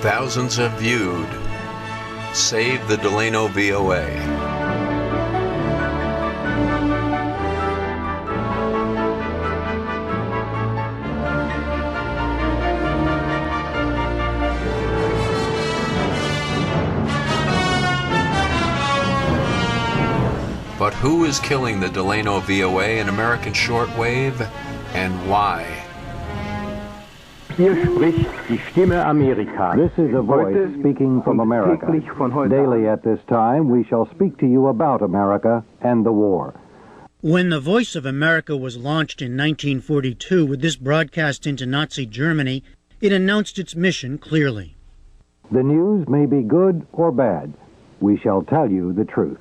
Thousands have viewed Save the Delano VOA. But who is killing the Delano VOA and American shortwave, and why? Hier spricht die Stimme Amerika. This is a voice speaking from America. Daily at this time, we shall speak to you about America and the war. When the Voice of America was launched in 1942 with this broadcast into Nazi Germany, it announced its mission clearly. The news may be good or bad. We shall tell you the truth.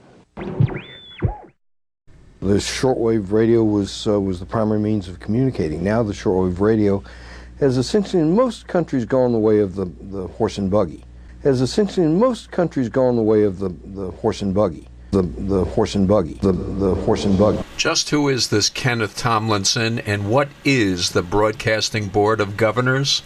The shortwave radio was the primary means of communicating. Now the shortwave radio has essentially in most countries gone the way of the horse and buggy. Has essentially in most countries gone the way of the horse and buggy. The horse and buggy. The horse and buggy. Just who is this Kenneth Tomlinson, and what is the Broadcasting Board of Governors?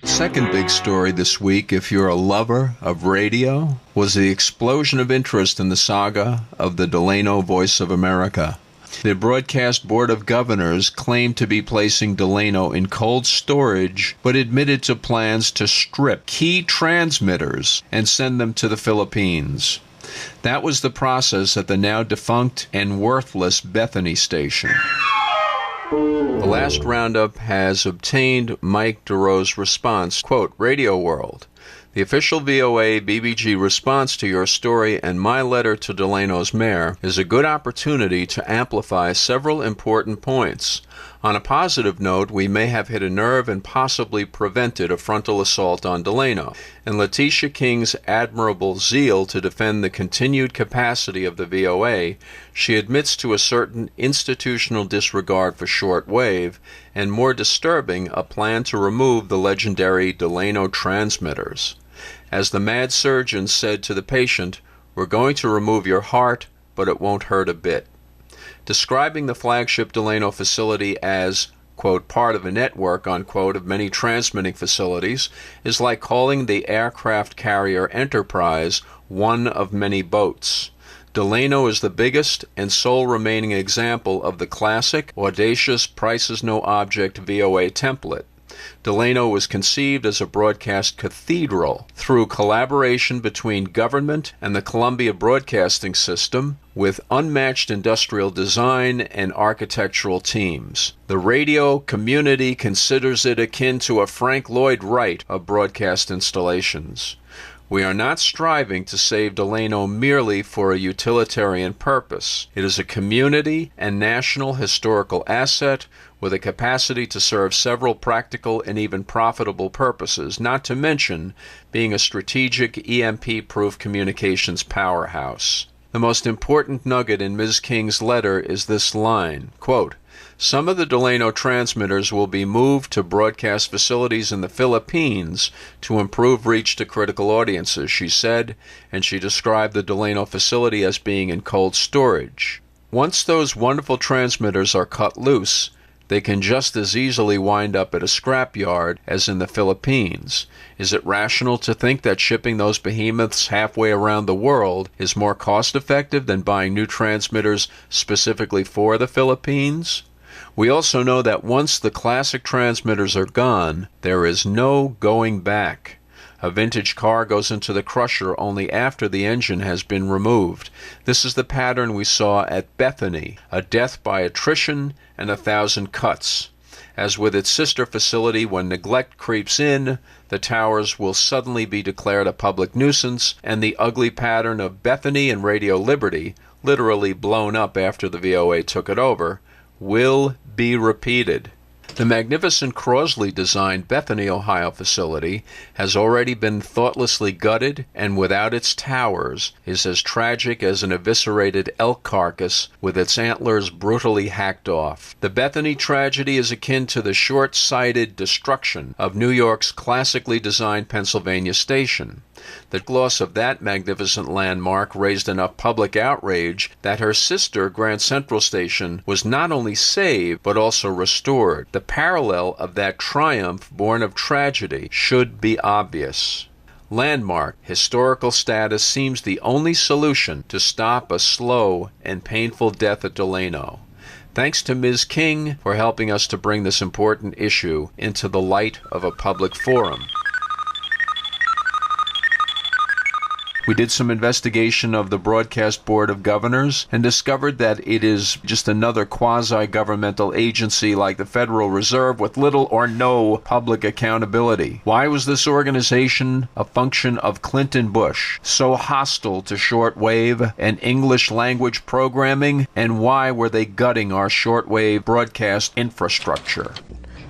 Second big story this week, if you're a lover of radio, was the explosion of interest in the saga of the Delano Voice of America. The Broadcast Board of Governors claimed to be placing Delano in cold storage, but admitted to plans to strip key transmitters and send them to the Philippines. That was the process at the now defunct and worthless Bethany station. The last roundup has obtained Mike DeRoe's response, quote, Radio World. The official VOA BBG response to your story and my letter to Delano's mayor is a good opportunity to amplify several important points. On a positive note, we may have hit a nerve and possibly prevented a frontal assault on Delano. And Letitia King's admirable zeal to defend the continued capacity of the VOA, she admits to a certain institutional disregard for shortwave, and more disturbing, a plan to remove the legendary Delano transmitters. As the mad surgeon said to the patient, we're going to remove your heart, but it won't hurt a bit. Describing the flagship Delano facility as, quote, part of a network, unquote, of many transmitting facilities is like calling the aircraft carrier Enterprise one of many boats. Delano is the biggest and sole remaining example of the classic, audacious, price-is-no-object VOA template. Delano was conceived as a broadcast cathedral through collaboration between government and the Columbia Broadcasting System with unmatched industrial design and architectural teams. The radio community considers it akin to a Frank Lloyd Wright of broadcast installations. We are not striving to save Delano merely for a utilitarian purpose. It is a community and national historical asset with a capacity to serve several practical and even profitable purposes, not to mention being a strategic EMP-proof communications powerhouse. The most important nugget in Ms. King's letter is this line, quote, some of the Delano transmitters will be moved to broadcast facilities in the Philippines to improve reach to critical audiences, she said, and she described the Delano facility as being in cold storage. Once those wonderful transmitters are cut loose, they can just as easily wind up at a scrapyard as in the Philippines. Is it rational to think that shipping those behemoths halfway around the world is more cost-effective than buying new transmitters specifically for the Philippines? We also know that once the classic transmitters are gone, there is no going back. A vintage car goes into the crusher only after the engine has been removed. This is the pattern we saw at Bethany, a death by attrition and 1,000 cuts. As with its sister facility, when neglect creeps in, the towers will suddenly be declared a public nuisance, and the ugly pattern of Bethany and Radio Liberty, literally blown up after the VOA took it over, will be repeated. The magnificent Crosley-designed Bethany, Ohio facility has already been thoughtlessly gutted, and without its towers is as tragic as an eviscerated elk carcass with its antlers brutally hacked off. The Bethany tragedy is akin to the short-sighted destruction of New York's classically designed Pennsylvania station. The loss of that magnificent landmark raised enough public outrage that her sister, Grand Central Station, was not only saved but also restored. The parallel of that triumph born of tragedy should be obvious. Landmark historical status seems the only solution to stop a slow and painful death at Delano. Thanks to Ms. King for helping us to bring this important issue into the light of a public forum. We did some investigation of the Broadcast Board of Governors and discovered that it is just another quasi-governmental agency like the Federal Reserve with little or no public accountability. Why was this organization, a function of Clinton Bush, so hostile to shortwave and English language programming, and why were they gutting our shortwave broadcast infrastructure?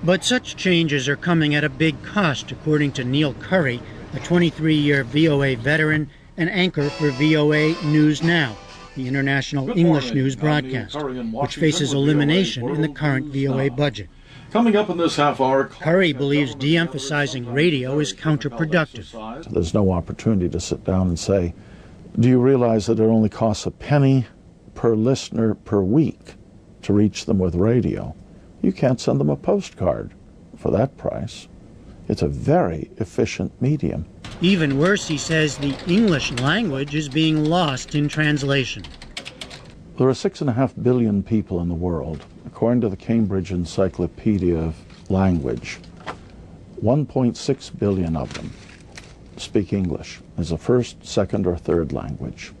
But such changes are coming at a big cost, according to Neil Curry, a 23-year VOA veteran and anchor for VOA News Now, the international English news broadcast, which faces elimination in the current VOA budget. Coming up in this half hour, Curry believes de-emphasizing radio is counterproductive. There's no opportunity to sit down and say, do you realize that it only costs a penny per listener per week to reach them with radio? You can't send them a postcard for that price. It's a very efficient medium. Even worse, he says, the English language is being lost in translation. There are 6.5 billion people in the world. According to the Cambridge Encyclopedia of Language, 1.6 billion of them speak English as a first, second, or third language.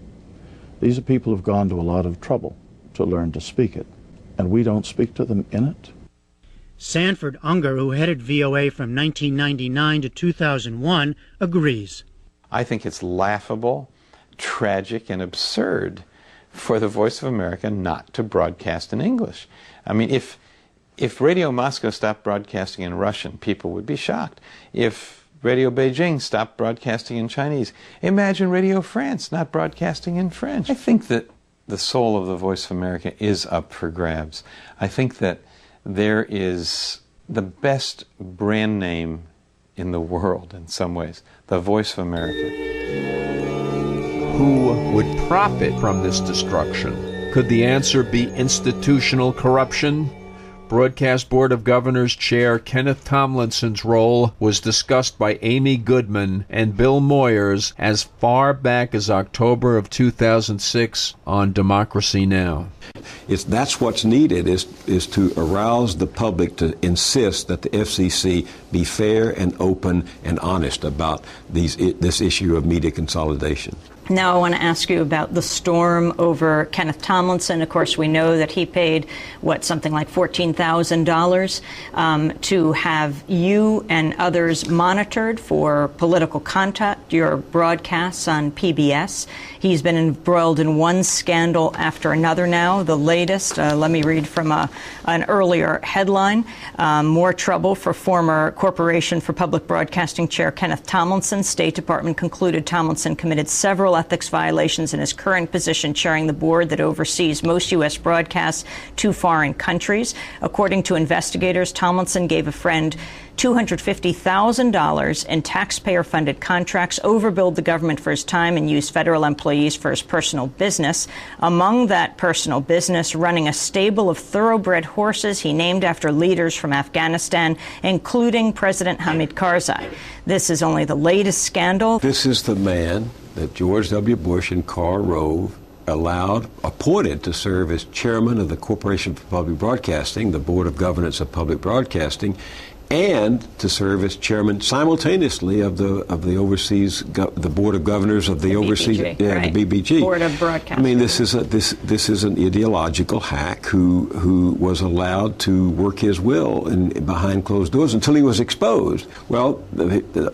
These are people who've gone to a lot of trouble to learn to speak it, and we don't speak to them in it. Sanford Unger, who headed VOA from 1999 to 2001, agrees. I think it's laughable, tragic, and absurd for the Voice of America not to broadcast in English. I mean, if Radio Moscow stopped broadcasting in Russian, people would be shocked. If Radio Beijing stopped broadcasting in Chinese, imagine Radio France not broadcasting in French. I think that the soul of the Voice of America is up for grabs. I think that there is the best brand name in the world, in some ways, the Voice of America. Who would profit from this destruction? Could the answer be institutional corruption? Broadcast Board of Governors Chair Kenneth Tomlinson's role was discussed by Amy Goodman and Bill Moyers as far back as October of 2006 on Democracy Now! That's what's needed is to arouse the public to insist that the FCC be fair and open and honest about this issue of media consolidation. Now I want to ask you about the storm over Kenneth Tomlinson. Of course, we know that he paid, something like $14,000 to have you and others monitored for political contact, your broadcasts on PBS. He's been embroiled in one scandal after another now. The latest, let me read from an earlier headline. More trouble for former Corporation for Public Broadcasting Chair Kenneth Tomlinson. State Department concluded Tomlinson committed several ethics violations in his current position chairing the board that oversees most U.S. broadcasts to foreign countries. According to investigators, Tomlinson gave a friend $250,000 in taxpayer-funded contracts, overbilled the government for his time, and used federal employees for his personal business. Among that personal business, running a stable of thoroughbred horses he named after leaders from Afghanistan, including President Hamid Karzai. This is only the latest scandal. This is the man that George W. Bush and Karl Rove appointed to serve as chairman of the Corporation for Public Broadcasting, the Board of Governance of Public Broadcasting, and to serve as chairman simultaneously of the overseas the Board of Governors of the overseas right. the BBG Board of Broadcasting. I mean, this is an ideological hack who was allowed to work his will behind closed doors until he was exposed. Well,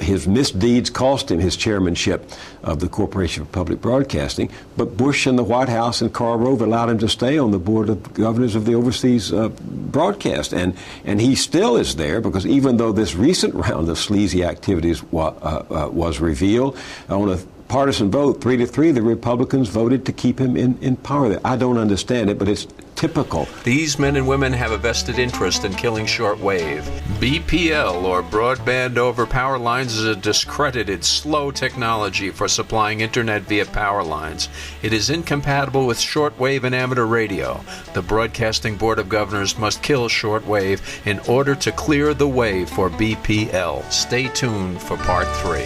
his misdeeds cost him his chairmanship of the Corporation for Public Broadcasting, but Bush and the White House and Karl Rove allowed him to stay on the Board of Governors of the overseas broadcast, and he still is there because even though this recent round of sleazy activities was revealed, on a partisan vote, 3-3, the Republicans voted to keep him in power. I don't understand it, but it's typical. These men and women have a vested interest in killing shortwave. BPL, or broadband over power lines, is a discredited, slow technology for supplying internet via power lines. It is incompatible with shortwave and amateur radio. The Broadcasting Board of Governors must kill shortwave in order to clear the way for BPL. Stay tuned for Part 3.